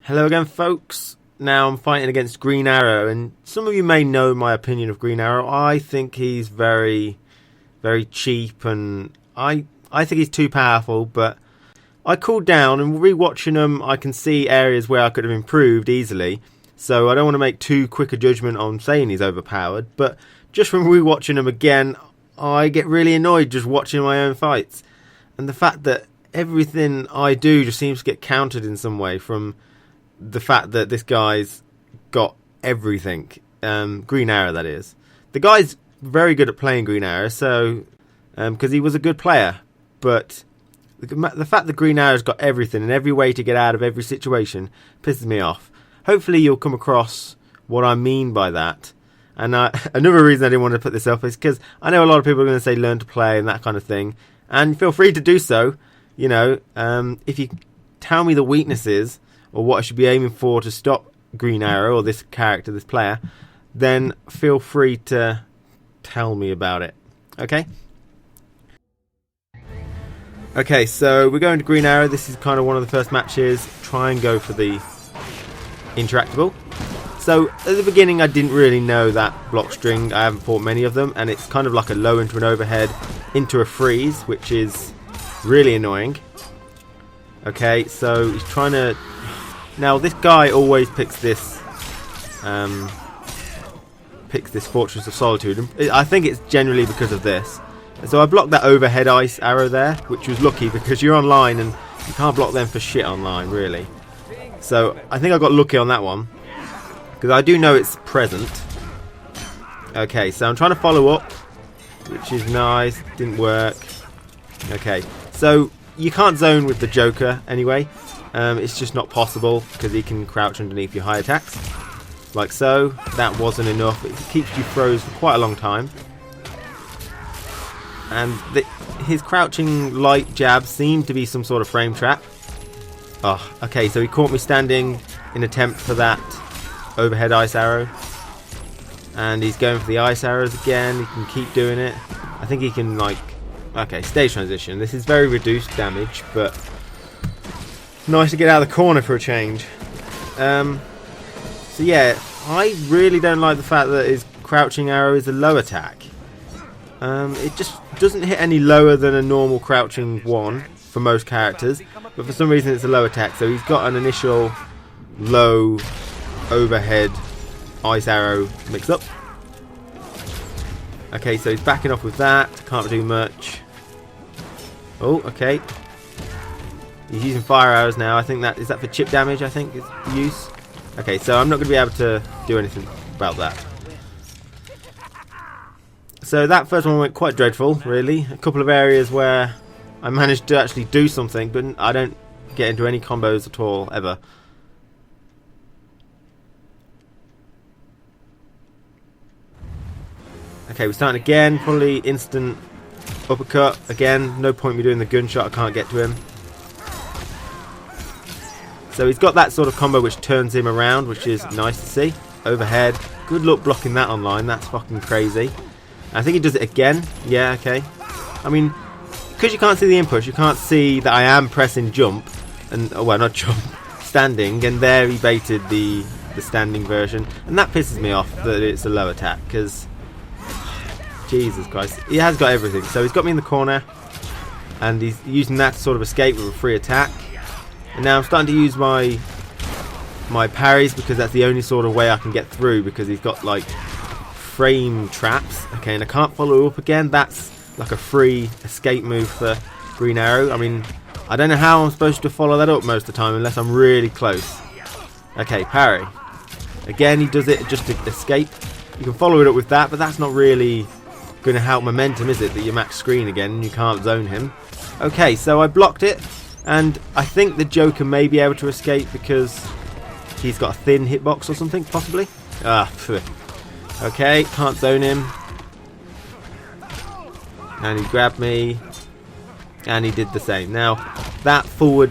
Hello again, folks. Now I'm fighting against Green Arrow, and some of you may know my opinion of Green Arrow. I think he's very, very cheap, and I think he's too powerful, but I cooled down, and rewatching him, I can see areas where I could have improved easily, so I don't want to make too quick a judgment on saying he's overpowered, but just from rewatching him again, I get really annoyed just watching my own fights, and the fact that everything I do just seems to get countered in some way from the fact that this guy's got everything. Green Arrow, that is. The guy's very good at playing Green Arrow, so because he was a good player, but the fact that Green Arrow's got everything and every way to get out of every situation pisses me off. Hopefully you'll come across what I mean by that. And another reason I didn't want to put this up is because I know a lot of people are going to say learn to play and that kind of thing, and feel free to do so. You know, if you tell me the weaknesses or what I should be aiming for to stop Green Arrow or this character, this player, then feel free to tell me about it. Okay? Okay, so we're going to Green Arrow. This is kind of one of the first matches. Try and go for the interactable. So at the beginning I didn't really know that block string. I haven't fought many of them, and it's kind of like a low into an overhead into a freeze, which is really annoying. Okay, so he's trying to... Now this guy always picks this Fortress of Solitude, and I think it's generally because of this. So I blocked that overhead ice arrow there, which was lucky because you're online and you can't block them for shit online, really. So I think I got lucky on that one, because I do know it's present. Okay, so I'm trying to follow up, which is nice. Didn't work. Okay, so you can't zone with the Joker anyway. It's just not possible because he can crouch underneath your high attacks, like so. That wasn't enough. It keeps you froze for quite a long time, and his crouching light jabs seem to be some sort of frame trap. Oh, okay, so he caught me standing in attempt for that overhead ice arrow, and he's going for the ice arrows again. He can keep doing it. I think he can, like, okay, stage transition. This is very reduced damage, but nice to get out of the corner for a change. So yeah, I really don't like the fact that his crouching arrow is a low attack. It just doesn't hit any lower than a normal crouching one for most characters, but for some reason it's a low attack. So he's got an initial low overhead ice arrow mixed up. Okay, so he's backing off with that. Can't do much. Oh, okay. He's using fire arrows now. I think that is that for chip damage, I think is the use. Okay, so I'm not going to be able to do anything about that. So that first one went quite dreadful, really. A couple of areas where I managed to actually do something, but I don't get into any combos at all, ever. Okay, we're starting again. Probably instant uppercut. Again, no point me doing the gunshot. I can't get to him. So he's got that sort of combo which turns him around, which is nice to see. Overhead. Good luck blocking that online. That's fucking crazy. I think he does it again. Yeah, okay. I mean, because you can't see the inputs, you can't see that I am pressing jump. And, oh, well, not jump. Standing. And there he baited the standing version. And that pisses me off that it's a low attack. Because, Jesus Christ. He has got everything. So he's got me in the corner. And he's using that to sort of escape with a free attack. And now I'm starting to use my parries, because that's the only sort of way I can get through, because he's got like frame traps. Okay, and I can't follow up again. That's like a free escape move for Green Arrow. I mean, I don't know how I'm supposed to follow that up most of the time unless I'm really close. Okay, parry. Again, he does it just to escape. You can follow it up with that, but that's not really going to help momentum, is it? That you max screen again and you can't zone him. Okay, so I blocked it. And I think the Joker may be able to escape because he's got a thin hitbox or something, possibly. Ah, phew. Okay, can't zone him. And he grabbed me. And he did the same. Now, that forward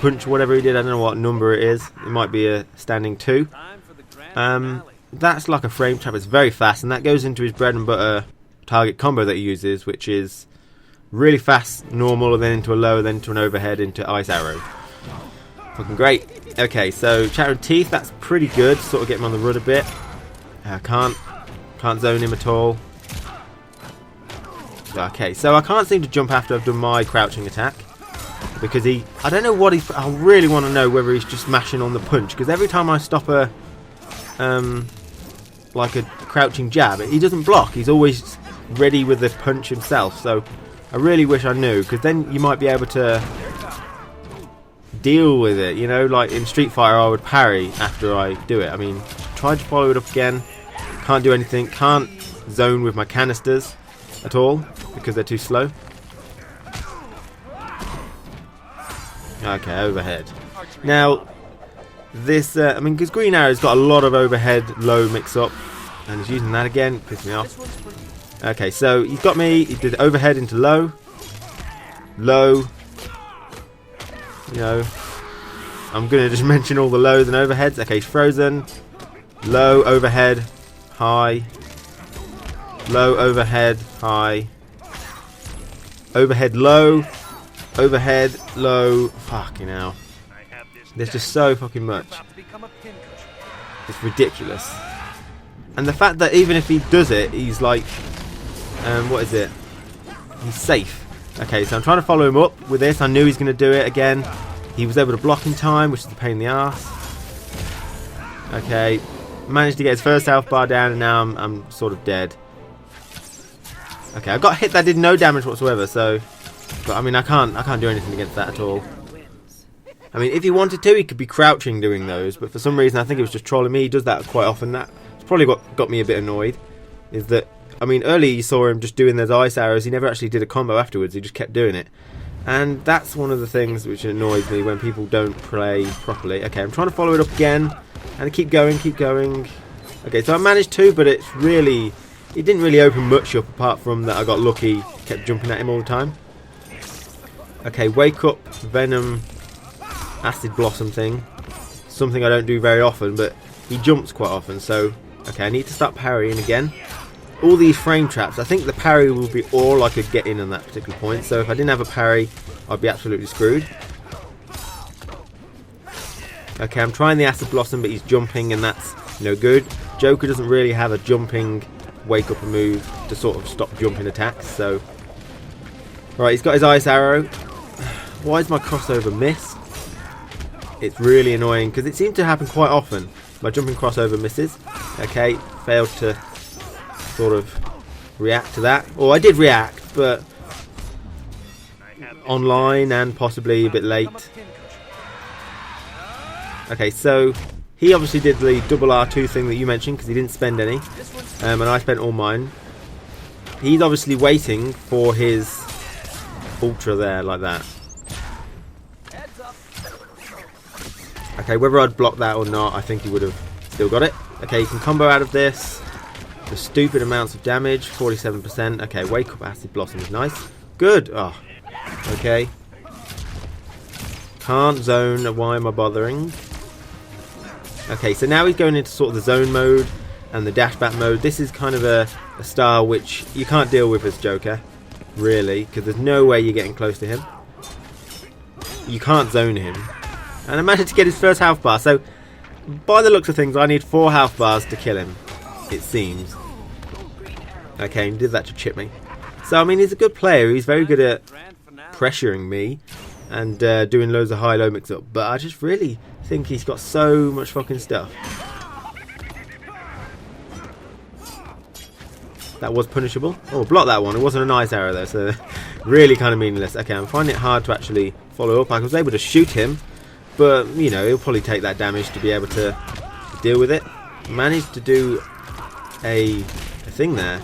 punch, whatever he did, I don't know what number it is. It might be a standing 2. That's like a frame trap. It's very fast. And that goes into his bread and butter target combo that he uses, which is really fast, normal, and then into a low, then into an overhead, into ice arrow. Fucking great. Okay, so Chattering Teeth, that's pretty good. Sort of get him on the run a bit. Can't zone him at all. Okay, so I can't seem to jump after I've done my crouching attack. Because I don't know what he's... I really want to know whether he's just mashing on the punch. Because every time I stop a... like a crouching jab, he doesn't block. He's always ready with the punch himself. So I really wish I knew. Because then you might be able to... deal with it, you know, like in Street Fighter I would parry after I do it. I mean, tried to follow it up again, can't do anything, can't zone with my canisters at all because they're too slow. Okay, overhead. Now, this, I mean, because Green Arrow's got a lot of overhead low mix up, and he's using that again, pissed me off. Okay, so he's got me, he did overhead into low, low. You know, I'm going to just mention all the lows and overheads. Okay, he's frozen. Low, overhead, high. Low, overhead, high. Overhead, low. Overhead, low. Fucking hell. There's just so fucking much. It's ridiculous. And the fact that even if he does it, he's like... what is it? He's safe. Okay, so I'm trying to follow him up with this. I knew he's going to do it again. He was able to block in time, which is a pain in the ass. Okay, managed to get his first health bar down, and now I'm sort of dead. Okay, I got hit that did no damage whatsoever, so... But, I mean, I can't do anything against that at all. I mean, if he wanted to, he could be crouching doing those, but for some reason I think it was just trolling me. He does that quite often. That's probably what got me a bit annoyed, is that... I mean, earlier you saw him just doing those ice arrows. He never actually did a combo afterwards. He just kept doing it. And that's one of the things which annoys me when people don't play properly. Okay, I'm trying to follow it up again. And keep going, keep going. Okay, so I managed to, but it's really... It didn't really open much up apart from that I got lucky. Kept jumping at him all the time. Okay, Wake Up, Venom, Acid Blossom thing. Something I don't do very often, but he jumps quite often. So, okay, I need to start parrying again. All these frame traps, I think the parry will be all I could get in on that particular point. So if I didn't have a parry, I'd be absolutely screwed. Okay, I'm trying the Acid Blossom, but he's jumping, and that's no good. Joker doesn't really have a jumping wake up move to sort of stop jumping attacks. So, right, he's got his ice arrow. Why is my crossover miss? It's really annoying because it seems to happen quite often. My jumping crossover misses. Okay, failed to sort of react to that. Or I did react, but online and possibly a bit late. Okay, so he obviously did the double R2 thing that you mentioned because he didn't spend any, and I spent all mine. He's obviously waiting for his ultra there, like that. Okay, whether I'd block that or not, I think he would have still got it. Okay, you can combo out of this. The stupid amounts of damage, 47%. Okay, Wake Up Acid Blossom is nice. Good. Oh, okay. Can't zone. Why am I bothering? Okay, so now he's going into sort of the zone mode and the dash back mode. This is kind of a style which you can't deal with as Joker, really, because there's no way you're getting close to him. You can't zone him. And I managed to get his first health bar, so by the looks of things, I need 4 health bars to kill him, it seems. Okay, he did that to chip me. So, I mean, he's a good player. He's very good at pressuring me and doing loads of high-low mix-up. But I just really think he's got so much fucking stuff. That was punishable. Oh, block that one. It wasn't a nice arrow, though, so really kind of meaningless. Okay, I'm finding it hard to actually follow up. I was able to shoot him, but, you know, he'll probably take that damage to be able to deal with it. Managed to do a thing there.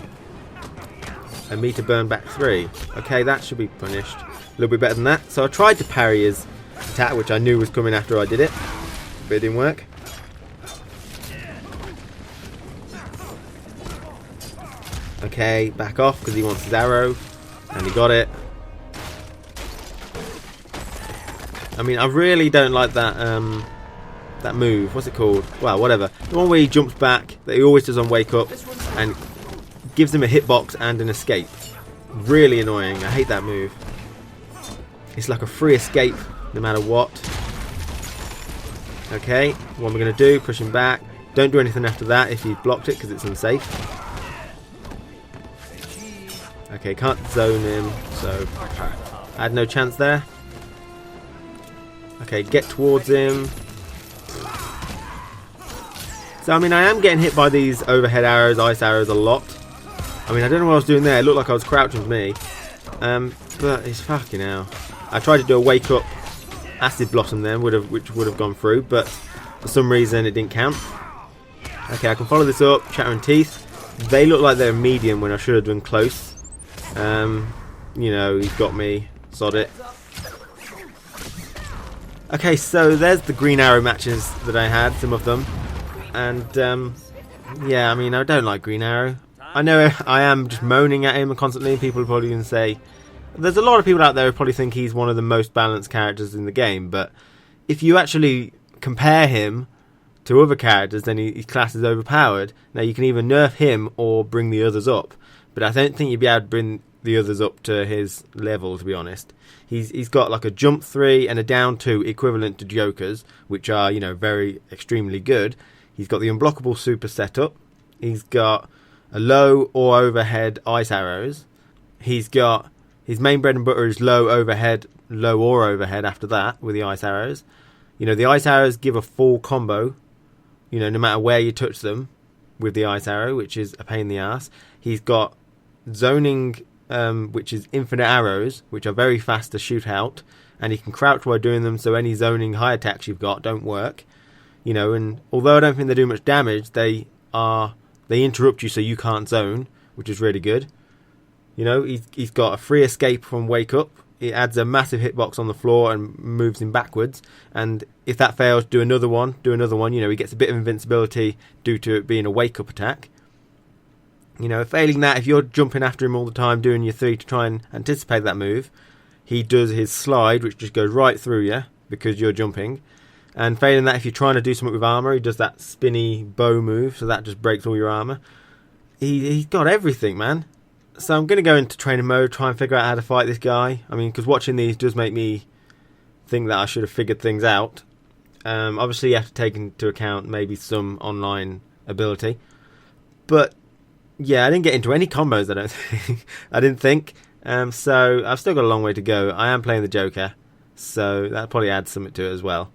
A meter burn back 3. Okay, that should be punished. A little bit better than that. So I tried to parry his attack, which I knew was coming after I did it. But it didn't work. Okay, back off because he wants his arrow. And he got it. I mean, I really don't like that that move. What's it called? Well, whatever. The one where he jumps back, that he always does on Wake Up, and gives him a hitbox and an escape. Really annoying. I hate that move. It's like a free escape, no matter what. Okay, what am I going to do? Push him back. Don't do anything after that if you've blocked it because it's unsafe. Okay, can't zone him, so I had no chance there. Okay, get towards him. So, I mean, I am getting hit by these overhead arrows, ice arrows a lot. I mean, I don't know what I was doing there. It looked like I was crouching to me. But it's fucking hell. I tried to do a wake up acid blossom then, which would have gone through, but for some reason it didn't count. Okay, I can follow this up. Chattering teeth. They look like they're medium when I should have done close. You know, he's got me. Sod it. Okay, so there's the green arrow matches that I had, some of them. And, yeah, I mean, I don't like Green Arrow. I know I am just moaning at him constantly. People are probably going to say... There's a lot of people out there who probably think he's one of the most balanced characters in the game, but if you actually compare him to other characters, then his class is overpowered. Now, you can either nerf him or bring the others up, but I don't think you'd be able to bring the others up to his level, to be honest. He's got like a jump 3 and a down 2 equivalent to Joker's, which are, you know, very extremely good. He's got the unblockable super setup. He's got a low or overhead ice arrows. He's got his main bread and butter is low or overhead after that with the ice arrows. You know, the ice arrows give a full combo, you know, no matter where you touch them with the ice arrow, which is a pain in the ass. He's got zoning, which is infinite arrows, which are very fast to shoot out, and he can crouch while doing them, so any zoning high attacks you've got don't work. You know, and although I don't think they do much damage, they interrupt you so you can't zone, which is really good. You know, he's got a free escape from wake up. It adds a massive hitbox on the floor and moves him backwards. And if that fails, do another one. You know, he gets a bit of invincibility due to it being a wake up attack. You know, failing that, if you're jumping after him all the time, doing your 3 to try and anticipate that move, he does his slide, which just goes right through you because you're jumping. And failing that, if you're trying to do something with armor, he does that spinny bow move, so that just breaks all your armor. He's got everything, man. So I'm going to go into training mode, try and figure out how to fight this guy. I mean, because watching these does make me think that I should have figured things out. Obviously, you have to take into account maybe some online ability. But, yeah, I didn't get into any combos, I don't think. I didn't think. So I've still got a long way to go. I am playing the Joker, so that probably adds something to it as well.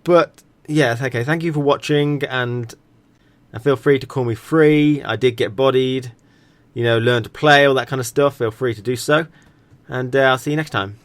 But, yeah, okay, thank you for watching, and feel free to call me free. I did get bodied. You know, learn to play, all that kind of stuff. Feel free to do so. And I'll see you next time.